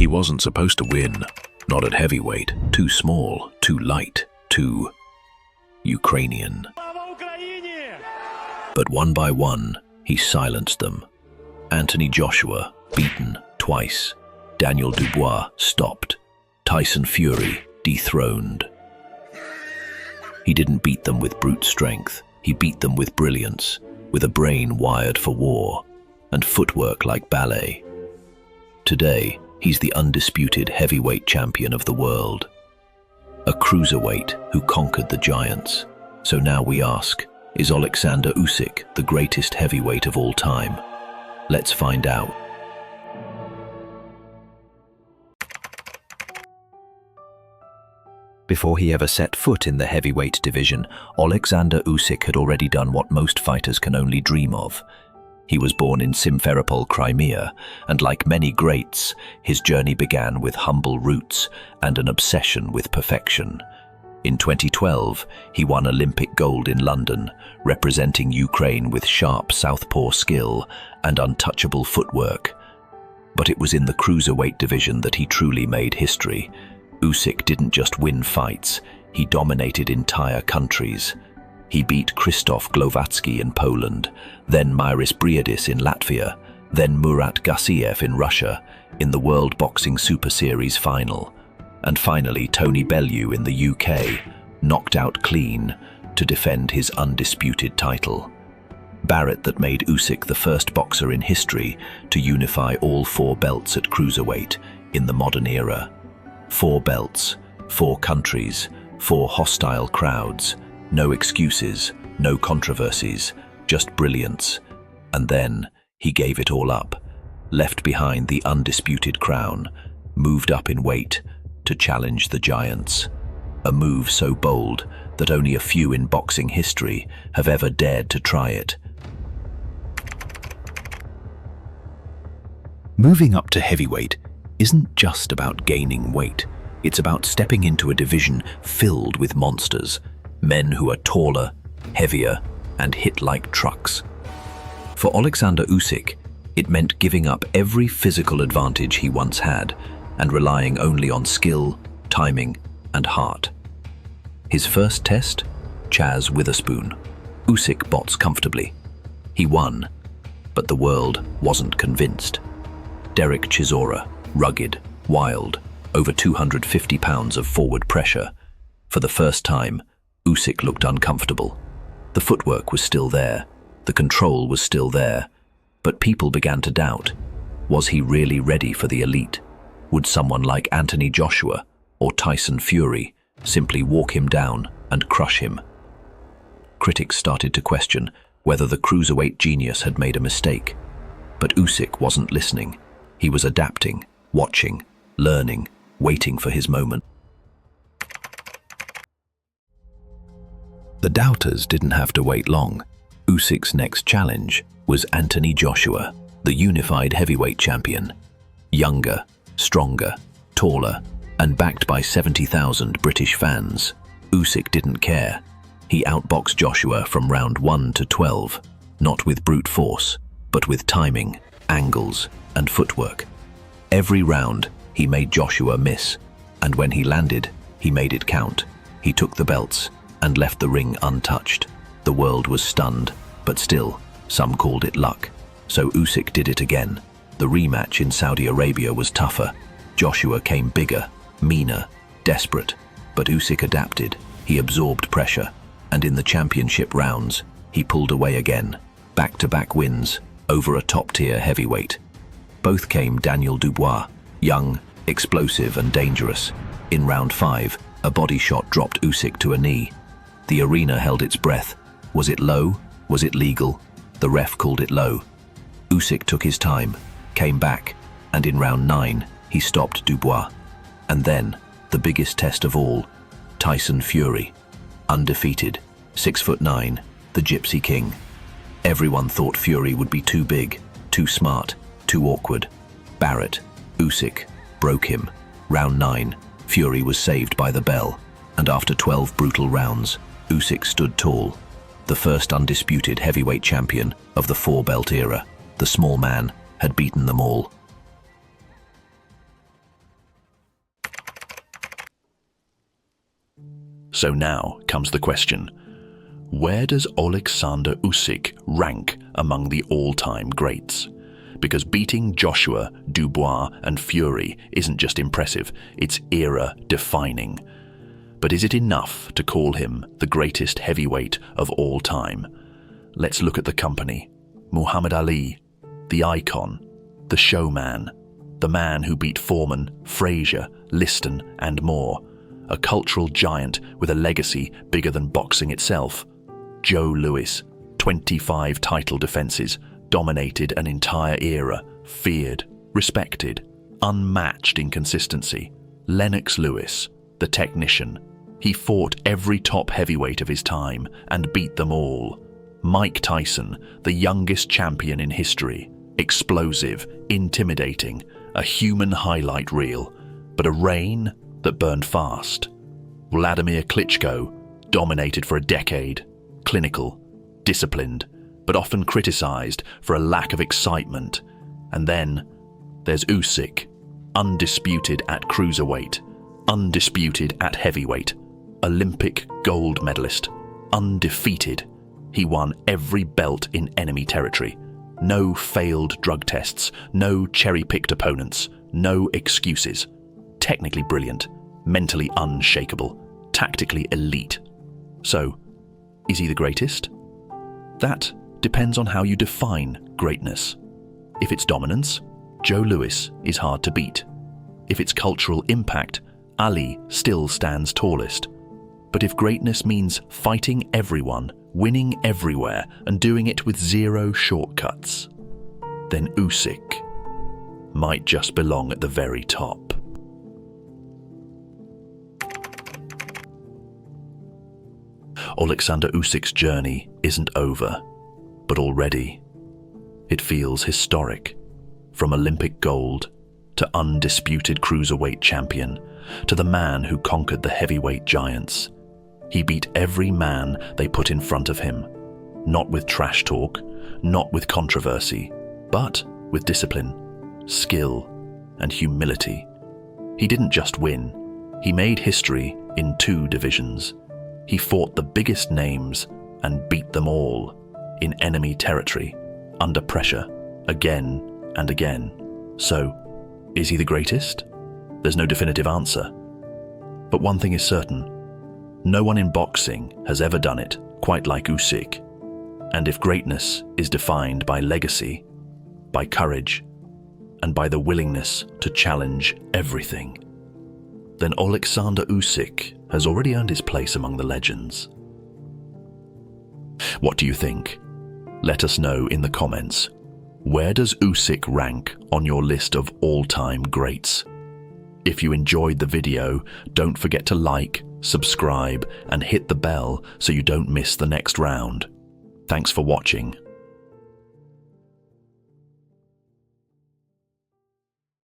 He wasn't supposed to win. Not at heavyweight. Too small, too light, too Ukrainian. But one by one, he silenced them. Anthony Joshua, beaten twice. Daniel Dubois, stopped. Tyson Fury, dethroned. He didn't beat them with brute strength. He beat them with brilliance, with a brain wired for war, and footwork like ballet. Today, he's the undisputed heavyweight champion of the world. A cruiserweight who conquered the giants. So now we ask, is Oleksandr Usyk the greatest heavyweight of all time? Let's find out. Before he ever set foot in the heavyweight division, Oleksandr Usyk had already done what most fighters can only dream of. He was born in Simferopol, Crimea, and like many greats, his journey began with humble roots and an obsession with perfection. In 2012, he won Olympic gold in London, representing Ukraine with sharp southpaw skill and untouchable footwork. But it was in the cruiserweight division that he truly made history. Usyk didn't just win fights, he dominated entire countries. He beat Krzysztof Głowacki in Poland, then Mairis Briedis in Latvia, then Murat Gassiev in Russia, in the World Boxing Super Series final, and finally Tony Bellew in the UK, knocked out clean to defend his undisputed title. Barrett that made Usyk the first boxer in history to unify all 4 belts at cruiserweight in the modern era. 4 belts, 4 countries, 4 hostile crowds, no excuses, no controversies, just brilliance. And then he gave it all up, left behind the undisputed crown, moved up in weight to challenge the giants. A move so bold that only a few in boxing history have ever dared to try it. Moving up to heavyweight isn't just about gaining weight. It's about stepping into a division filled with monsters, men who are taller, heavier, and hit like trucks. For Oleksandr Usyk, it meant giving up every physical advantage he once had and relying only on skill, timing, and heart. His first test? Chaz Witherspoon. Usyk bots comfortably. He won, but the world wasn't convinced. Derek Chisora, rugged, wild, over 250 pounds of forward pressure. For the first time, Usyk looked uncomfortable. The footwork was still there, the control was still there, but people began to doubt. Was he really ready for the elite? Would someone like Anthony Joshua or Tyson Fury simply walk him down and crush him? Critics started to question whether the cruiserweight genius had made a mistake. But Usyk wasn't listening. He was adapting, watching, learning, waiting for his moment. The doubters didn't have to wait long. Usyk's next challenge was Anthony Joshua, the unified heavyweight champion. Younger, stronger, taller, and backed by 70,000 British fans, Usyk didn't care. He outboxed Joshua from round 1 to 12, not with brute force, but with timing, angles, and footwork. Every round, he made Joshua miss, and when he landed, he made it count. He took the belts and left the ring untouched. The world was stunned, but still, some called it luck. So Usyk did it again. The rematch in Saudi Arabia was tougher. Joshua came bigger, meaner, desperate, but Usyk adapted. He absorbed pressure, and in the championship rounds, he pulled away again. Back-to-back wins over a top-tier heavyweight. Both came Daniel Dubois, young, explosive and dangerous. In round 5, a body shot dropped Usyk to a knee. The arena held its breath. Was it low? Was it legal? The ref called it low. Usyk took his time, came back, and in round 9, he stopped Dubois. And then, the biggest test of all, Tyson Fury. Undefeated, 6'9", the Gypsy King. Everyone thought Fury would be too big, too smart, too awkward. Barrett, Usyk, broke him. Round 9, Fury was saved by the bell, and after 12 brutal rounds, Usyk stood tall. The first undisputed heavyweight champion of the 4-belt era. The small man had beaten them all. So now comes the question. Where does Oleksandr Usyk rank among the all-time greats? Because beating Joshua, Dubois and Fury isn't just impressive, it's era-defining. But is it enough to call him the greatest heavyweight of all time? Let's look at the company. Muhammad Ali, the icon, the showman, the man who beat Foreman, Frazier, Liston and more. A cultural giant with a legacy bigger than boxing itself. Joe Louis, 25 title defenses, dominated an entire era, feared, respected, unmatched in consistency. Lennox Lewis, the technician. He fought every top heavyweight of his time and beat them all. Mike Tyson, the youngest champion in history. Explosive, intimidating, a human highlight reel, but a reign that burned fast. Vladimir Klitschko, dominated for a decade, clinical, disciplined, but often criticized for a lack of excitement. And then there's Usyk, undisputed at cruiserweight, undisputed at heavyweight, Olympic gold medalist, undefeated. He won every belt in enemy territory. No failed drug tests, no cherry-picked opponents, no excuses. Technically brilliant, mentally unshakable, tactically elite. So, is he the greatest? That depends on how you define greatness. If it's dominance, Joe Louis is hard to beat. If it's cultural impact, Ali still stands tallest. But if greatness means fighting everyone, winning everywhere, and doing it with zero shortcuts, then Usyk might just belong at the very top. Oleksandr Usyk's journey isn't over, but already it feels historic. From Olympic gold to undisputed cruiserweight champion to the man who conquered the heavyweight giants. He beat every man they put in front of him, not with trash talk, not with controversy, but with discipline, skill, and humility. He didn't just win, he made history in 2 divisions. He fought the biggest names and beat them all, in enemy territory, under pressure, again and again. So, is he the greatest? There's no definitive answer. But one thing is certain, no one in boxing has ever done it quite like Usyk. And if greatness is defined by legacy, by courage, and by the willingness to challenge everything, then Oleksandr Usyk has already earned his place among the legends. What do you think? Let us know in the comments. Where does Usyk rank on your list of all-time greats? If you enjoyed the video, don't forget to like, subscribe, and hit the bell so you don't miss the next round. Thanks for watching.